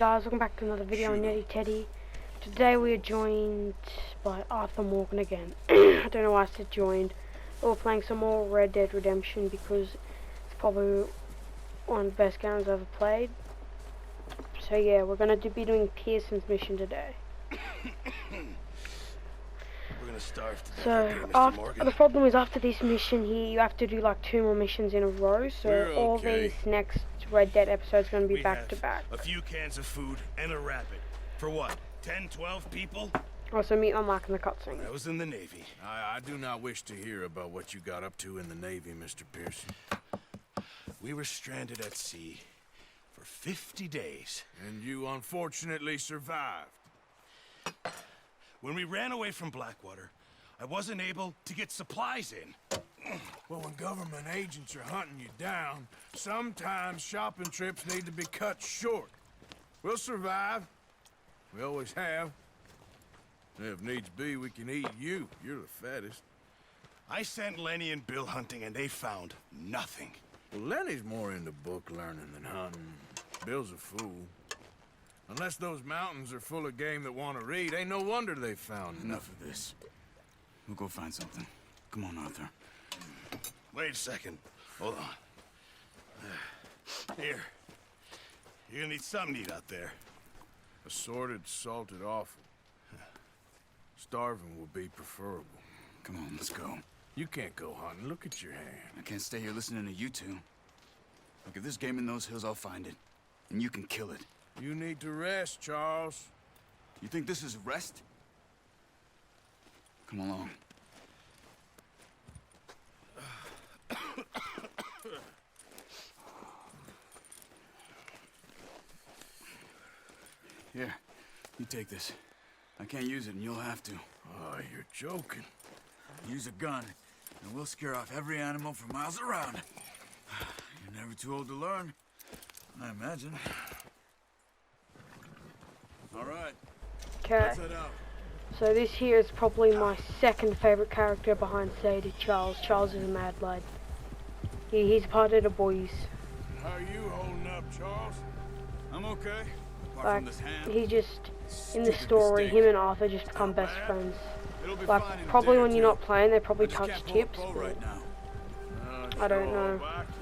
Guys, welcome back to another video on Netty Teddy. Today we are joined by Arthur Morgan again. I don't know why I said joined. We're playing some more Red Dead Redemption because it's probably one of the best games I've ever played. So yeah, we're going to be doing Pearson's mission today. We're gonna starve to death So up here, Mr. Morgan. the problem is after this mission here, you have to do like 2 more missions in a row. So all these next Red Dead episodes are going to be back to back. A few cans of food and a rabbit. For what? 10, 12 people? Also meet my mark in the cutscene. I was in the Navy. I do not wish to hear about what you got up to in the Navy, Mr. Pearson. We were stranded at sea for 50 days. And you unfortunately survived. When we ran away from Blackwater, I wasn't able to get supplies in. Well, when government agents are hunting you down, sometimes shopping trips need to be cut short. We'll survive. We always have. If needs be, we can eat you. You're the fattest. I sent Lenny and Bill hunting, and they found nothing. Well, Lenny's more into book learning than hunting. Bill's a fool. Unless those mountains are full of game that want to read, ain't no wonder they found Enough of this. We'll go find something. Come on, Arthur. Wait a second. Hold on. Here. You're gonna need something to eat out there. Assorted, salted offal. Starving will be preferable. Come on, let's go. You can't go hunting. Look at your hand. I can't stay here listening to you two. Look, if there's game in those hills, I'll find it. And you can kill it. You need to rest, Charles. You think this is rest? Come along. Here, you take this. I can't use it, and you'll have to. Oh, you're joking. Use a gun, and we'll scare off every animal for miles around. You're never too old to learn, I imagine. All right. Okay. Let's head out. So this here is probably my second favourite character behind Sadie, Charles. Charles is a mad lad. He's part of the boys. How are you holding up, Charles? I'm okay. Apart Like, from this hand. he just, in the Stupid story, mistake. him and Arthur just become best friends. It'll be Like, fine in a probably day or when you're two. not playing, they probably I just touch can't pull a tips, bow but right now. I don't know. I can.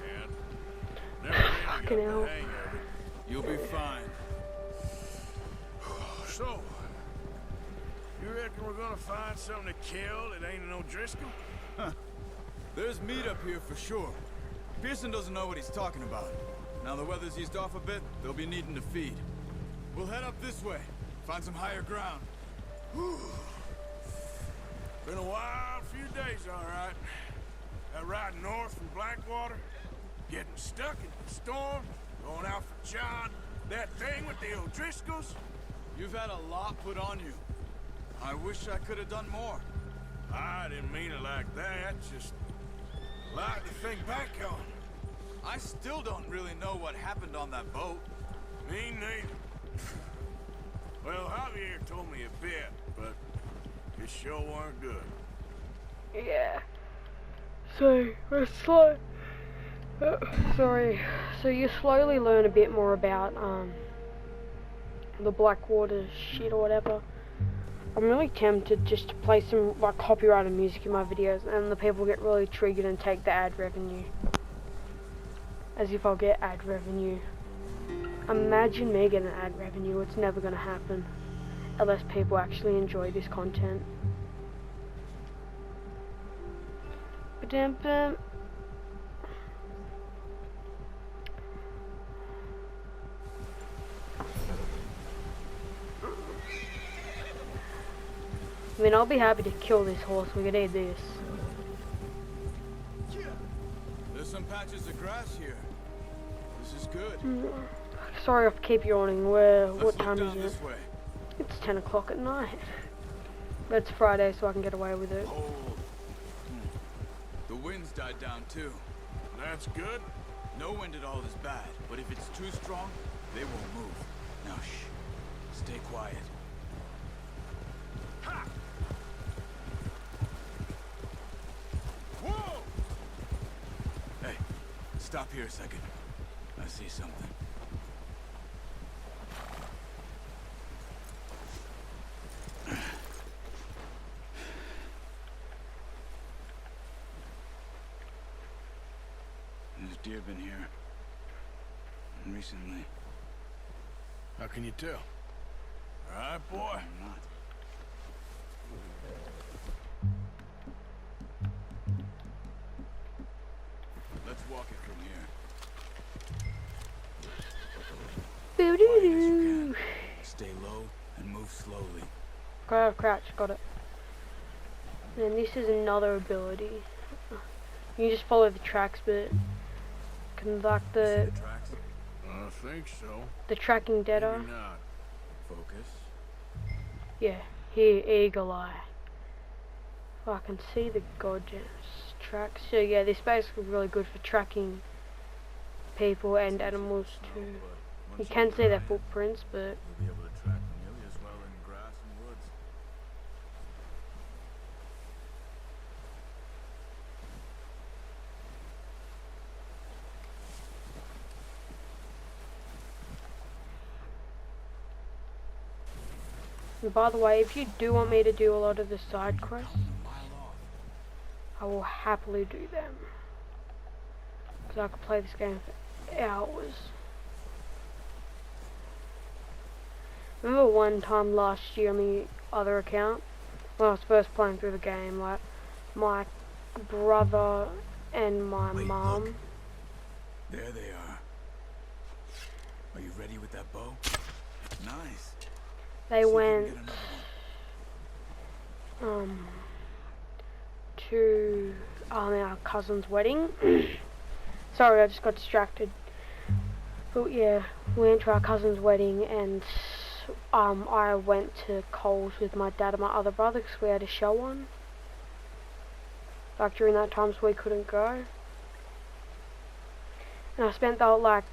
Never really got Fucking hell. the hang of it. You'll be fine. So, you reckon we're gonna find something to kill that ain't no Driscoll? There's meat up here for sure. Pearson doesn't know what he's talking about. Now the weather's eased off a bit, they'll be needing to feed. We'll head up this way, find some higher ground. Been a wild few days, all right. That ride north from Blackwater, getting stuck in the storm, going out for John, that thing with the O'Driscolls. You've had a lot put on you. I wish I could have done more. I didn't mean it like that, just a lot to think back on. I still don't really know what happened on that boat. Me neither. Well, Javier told me a bit, but it sure weren't good. yeah. So, we're slow. Sorry. So you slowly learn a bit more about, the Blackwater shit or whatever. I'm really tempted just to play some like copyrighted music in my videos, and the people get really triggered and take the ad revenue. As if I'll get ad revenue. Imagine me getting ad revenue. It's never gonna happen unless people actually enjoy this content. Ba-dum-bum. I mean, I'll be happy to kill this horse. We could eat this. There's some patches of grass here. This is good. Sorry if I keep yawning. What Let's time look is down it? this way. It's 10 o'clock at night. But it's Friday, so I can get away with it. Oh. The wind's died down too. That's good. No wind at all is bad, but if it's too strong, they won't move. Now shh. Stay quiet. Ha! Whoa! Hey, stop here a second. I see something. deer been here? Recently. How can you tell? All right, boy. I'm not. Let's walk it from here. Quiet as you can. Stay low and move slowly. Go crouch, got it. And this is another ability. You just follow the tracks, but conduct See the the tracks? I think so. tracking data. Maybe not. Focus. Yeah, here, eagle eye. Oh, I can see the goddamn tracks. So yeah, this is basically really good for tracking people and animals too. You can see their footprints, but You'll be able to track nearly as well in grass and woods. and by the way, if you do want me to do a lot of the side quests, A mile off. I will happily do them. Because I could play this game for hours. Remember one time last year on the other account, when I was first playing through the game, like, my brother and my Wait, mum, look. There they are. Are you ready with that bow? Nice. they See if we can went get another one. to our cousin's wedding. Sorry, I just got distracted. But yeah, we went to our cousin's wedding, and I went to Coles with my dad and my other brother because we had a show on. Like during that time, so we couldn't go. And I spent that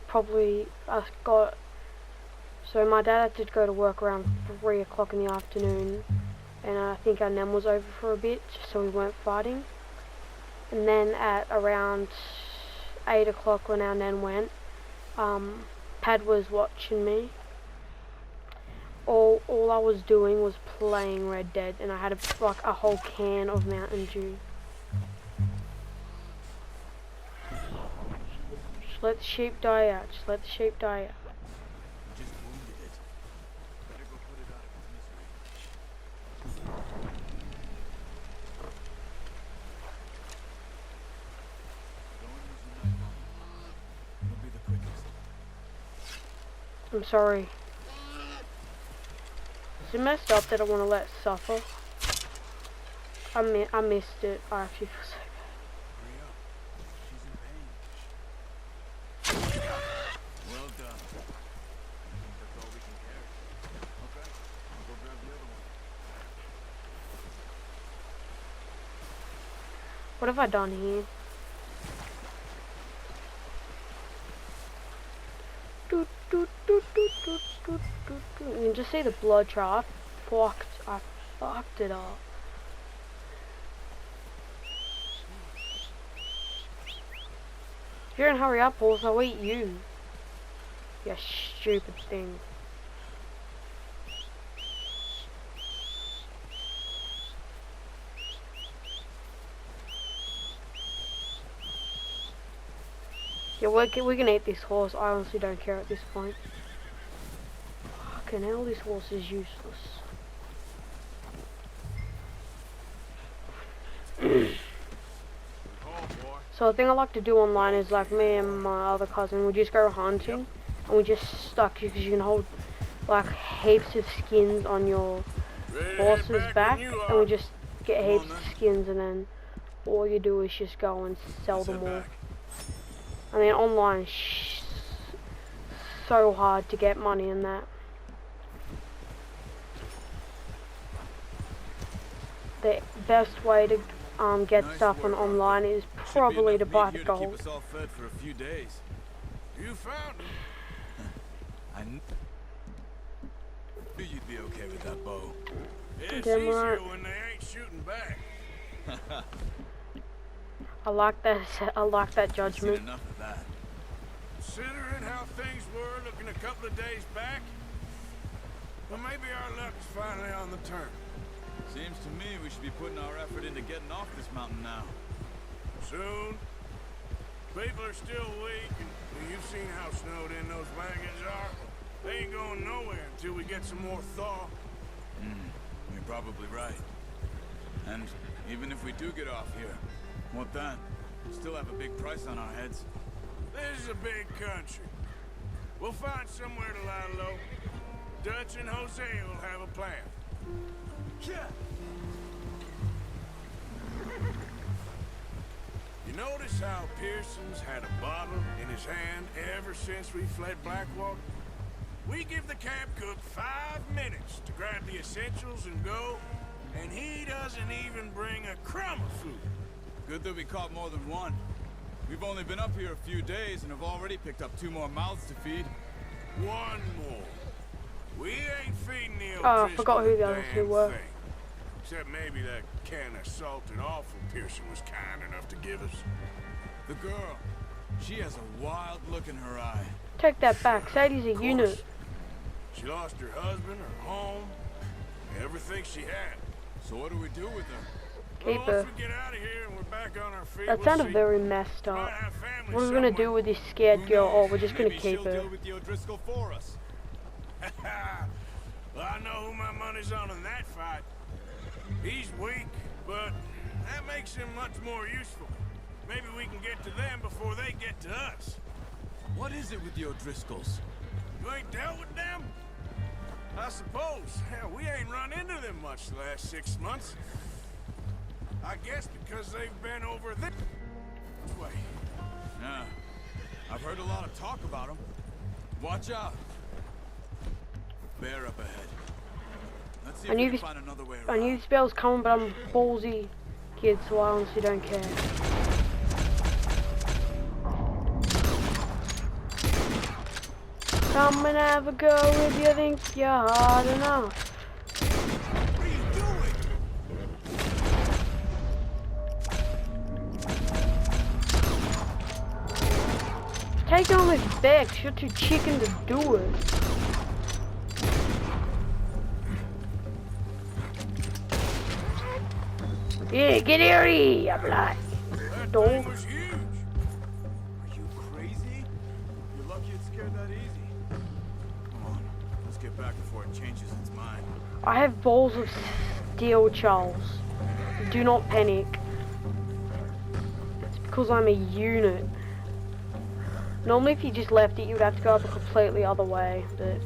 so my dad had to go to work around 3 o'clock in the afternoon, and I think our nan was over for a bit, so we weren't fighting. And then at around 8 o'clock when our nan went, Pad was watching me. All I was doing was playing Red Dead, and I had a whole can of Mountain Dew. Just let the sheep die out. Just let the sheep die out. You just wounded it. Better go put it out of its misery. Don't use your knife on it. It'll be the quickest. I'm sorry. Is it messed up that I want to let it suffer? I missed it. I actually feel so Hurry up. She's in pain. Well done. I think that's all we can carry. Okay. I'll go grab the other one. What have I done here? You can just see the blood trail. I fucked it up. If you don't hurry up, Paul, I'll eat you. You stupid thing. Yeah, we can eat this horse. I honestly don't care at this point. Fucking hell, this horse is useless. So the thing I like to do online is like me and my other cousin, we just go hunting and we just stuck because you can hold like heaps of skins on your horse's back, and we just get heaps of skins, and then all you do is just go and sell them all. I mean, online is so hard to get money in that. The best way to get stuff on online is probably to buy the gold. Keep us all fed for a few days. You found him. I knew you'd be okay with that bow. It's Damn easier right. when they ain't shooting back. I like that. I like that I've seen judgment. enough of that. Considering how things were looking a couple of days back, well, maybe our luck's finally on the turn. Seems to me we should be putting our effort into getting off this mountain now. Soon. People are still weak, and you've seen how snowed in those wagons are. They ain't going nowhere until we get some more thaw. You're probably right. And even if we do get off here, what then? We still have a big price on our heads. This is a big country. We'll find somewhere to lie low. Dutch and Jose will have a plan. Yeah. You notice how Pearson's had a bottle in his hand ever since we fled Blackwater? We give the camp cook 5 minutes to grab the essentials and go, and he doesn't even bring a crumb of food. Good that we caught more than one. We've only been up here a few days and have already picked up 2 more mouths to feed. 1 more. We ain't feeding the old Oh, I forgot who the other damn two were. thing. Except maybe that can of salted offal Pearson was kind enough to give us. The girl, she has a wild look in her eye. Take that back. Sadie's a unit. She lost her husband, her home, everything she had. So what do we do with her? Keep Well, her. once we get out of here and we're back on our feet, That we'll sounded see. very messed Might up. have family What are we gonna do somewhere. with this scared girl? Oh, we're just gonna Maybe keep she'll her. deal with the O'Driscoll for us. Well, I know who my money's on in that fight. He's weak, but that makes him much more useful. Maybe we can get to them before they get to us. What is it with the O'Driscolls? You ain't dealt with them? I suppose. Hell, we ain't run into them much the last 6 months. I guess because they've been over this way. Yeah, I've heard a lot of talk about them. Watch out. Bear up ahead. Let's see I if knew we can this- find another way I around. knew this bell was coming, but I'm a ballsy kid, so I honestly don't care. Come and have a go if you think you're hard enough. What are you doing? Take it on his back. You're too chicken to do it. Yeah, get here, you blood. That Dog. thing was huge. Are you crazy? You're lucky it scared that easy. Come on, let's get back before it changes its mind. I have balls of steel, Charles. Do not panic. It's because I'm a unit. Normally if you just left it, you would have to go up a completely other way, but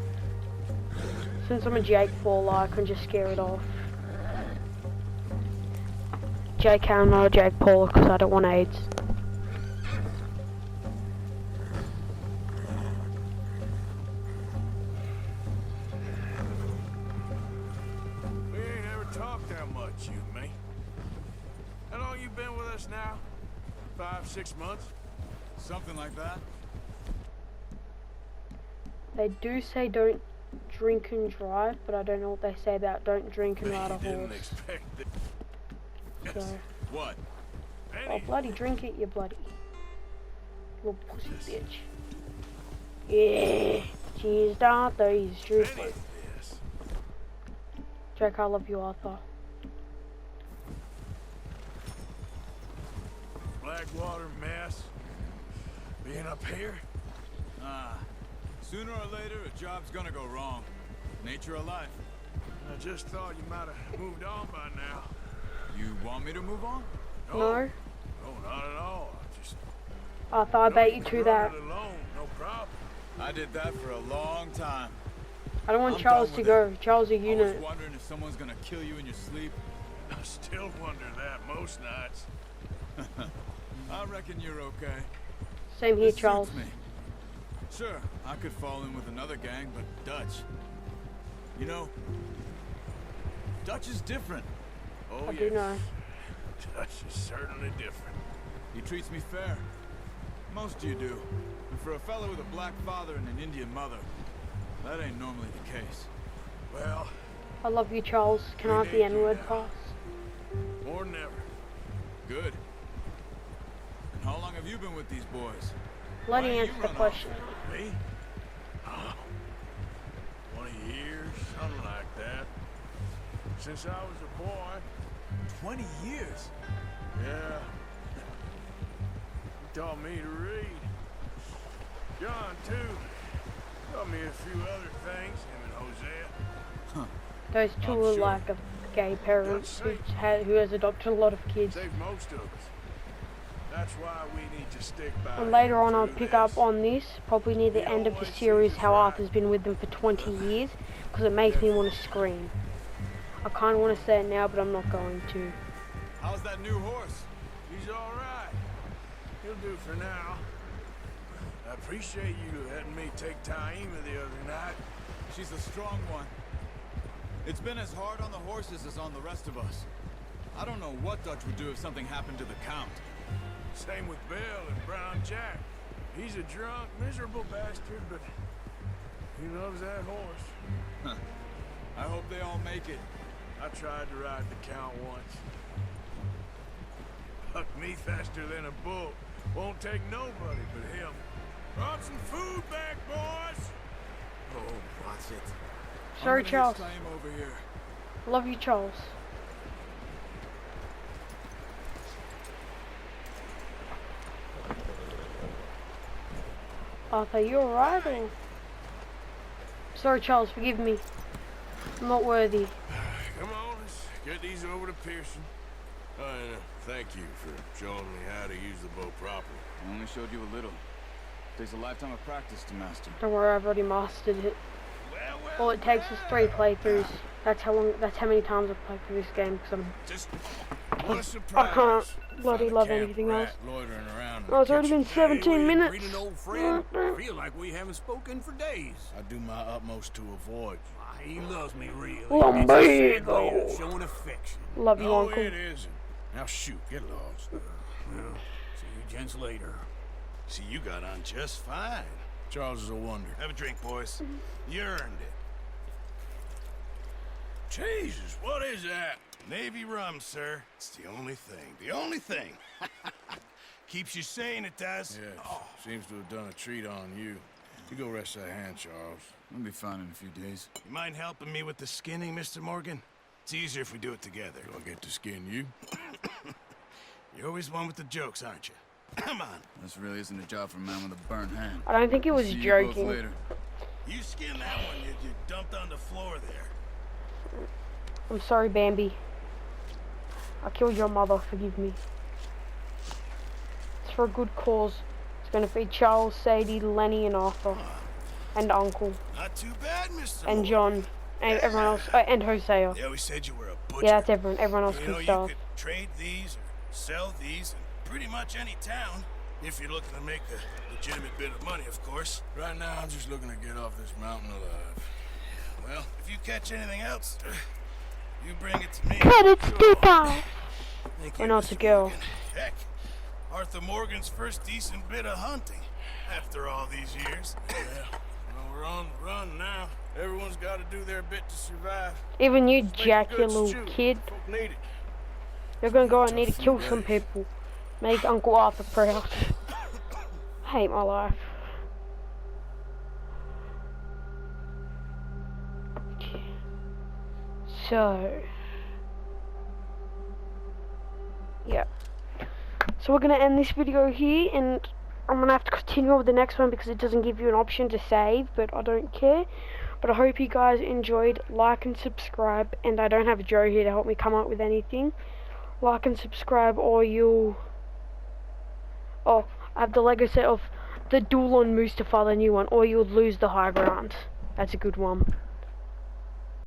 since I'm a Jake Paul, I can just scare it off. JK, I'm not a Jake Paul because I don't want AIDS. We ain't ever talked that much, you and me. How long you been with us now? 5, 6 months? Something like that? They do say don't drink and drive, but I don't know what they say about don't drink and ride a Didn't horse. expect that. So, What? oh bloody drink it, you bloody little pussy bitch. Yeah, cheers, Arthur, he's truthful. This. Jake, I love you, Arthur. Blackwater mess. Being up here? Sooner or later, a job's gonna go wrong. Nature of life. I just thought you might have moved on by now. You want me to move on? No? No, not at all. I just Arthur, I bet you can to run that. it alone, no problem. I did that for a long time. I don't want I'm Charles done to with go. Charles a I was unit. wondering if someone's gonna kill you in your sleep. I still wonder that most nights. I reckon you're okay. Same here, This Charles. suits me. Sure, I could fall in with another gang, but Dutch. You know, Dutch is different. Oh, I yes. do know. Dutch is certainly different. He treats me fair. Most of you do. And for a fellow with a black father and an Indian mother, that ain't normally the case. Well, I love you, Charles. Can I have the N-word pass? more than ever. Good. And how long have you been with these boys? Let Why me you answer the run off? question. Me? Oh, 20 years, something like that. Since I was a boy. 20 years? Yeah. taught me to read. John, too. Taught me a few other things, him and Hosea. Those two I'm are sure. like a gay parents who has adopted a lot of kids. Saved most of us. That's why we need to stick by And later him on I'll through pick this. up on this, probably near the He end of the always series, sees how us right. Arthur's been with them for 20 years, because it makes me want to scream. I kind of want to say it now, but I'm not going to. How's that new horse? He's all right. He'll do for now. I appreciate you letting me take Taima the other night. She's a strong one. It's been as hard on the horses as on the rest of us. I don't know what Dutch would do if something happened to the Count. Same with Bill and Brown Jack. He's a drunk, miserable bastard, but he loves that horse. I hope they all make it. I tried to ride the Count once. Bucked me faster than a bull. Won't take nobody but him. Brought some food back, boys! Oh, watch it. Sorry, I'm gonna Charles. hitch time over here. Love you, Charles. Arthur, you alright or? Sorry, Charles, forgive me. I'm not worthy. Come on, let's get these over to Pearson. And thank you for showing me how to use the bow properly. I only showed you a little. Takes a lifetime of practice to master. Don't worry, I've already mastered it. All it takes is 3 playthroughs. That's how many times I've played through this game, because Just what a I surprise. can't bloody Find a love camp anything else. rat loitering around in Oh, it's the already been kitchen. 17 minutes. Greet an old friend. Feel like we haven't spoken for days. I do my utmost to avoid. He loves me really. Lumbago. It's a sad way of showing affection. Love you, No, Uncle. it isn't. Now shoot, get lost. Well, see you gents later. See, you got on just fine. Charles is a wonder. Have a drink, boys. You earned it. Jesus, what is that? Navy rum, sir. It's the only thing. The only thing. Keeps you sane, it does. Yes, seems to have done a treat on you. You go rest that hand, Charles. I'll be fine in a few days. You mind helping me with the skinning, Mr. Morgan? It's easier if we do it together. Do I get to skin you? You're always one with the jokes, aren't you? Come on. This really isn't a job for a man with a burnt hand. I don't think he was See you both joking. later. You skin that one you dumped on the floor there. I'm sorry, Bambi. I killed your mother, forgive me. It's for a good cause. It's gonna feed Charles, Sadie, Lenny, and Arthur. And Uncle. Not too bad, Mr. And Morgan. John. And everyone else. And Hosea. They always said you were a butcher. Yeah, that's everyone. Everyone else You can know, you starve. could trade these or sell these in pretty much any town. If you're looking to make a legitimate bit of money, of course. Right now, I'm just looking to get off this mountain alive. Well, if you catch anything else, you bring it to me. Cut it, stick out! Thank We're you, not Mr. to go. Morgan. Heck, Arthur Morgan's first decent bit of hunting after all these years. Well, we're on the run now. Everyone's got to do their bit to survive. Even you, Make Jack, you good little stew. kid. Folk need it. You're gonna go out and need to kill some people. Make Uncle Arthur proud. I hate my life. So, yeah. So we're gonna end this video here, and I'm gonna have to continue with the next one because it doesn't give you an option to save, but I don't care. But I hope you guys enjoyed. Like and subscribe, and I don't have Joe here to help me come up with anything. Like and subscribe, or you'll... Oh, I have the Lego set of the Duel on Mustafa, the new one, or you'll lose the high ground. That's a good one.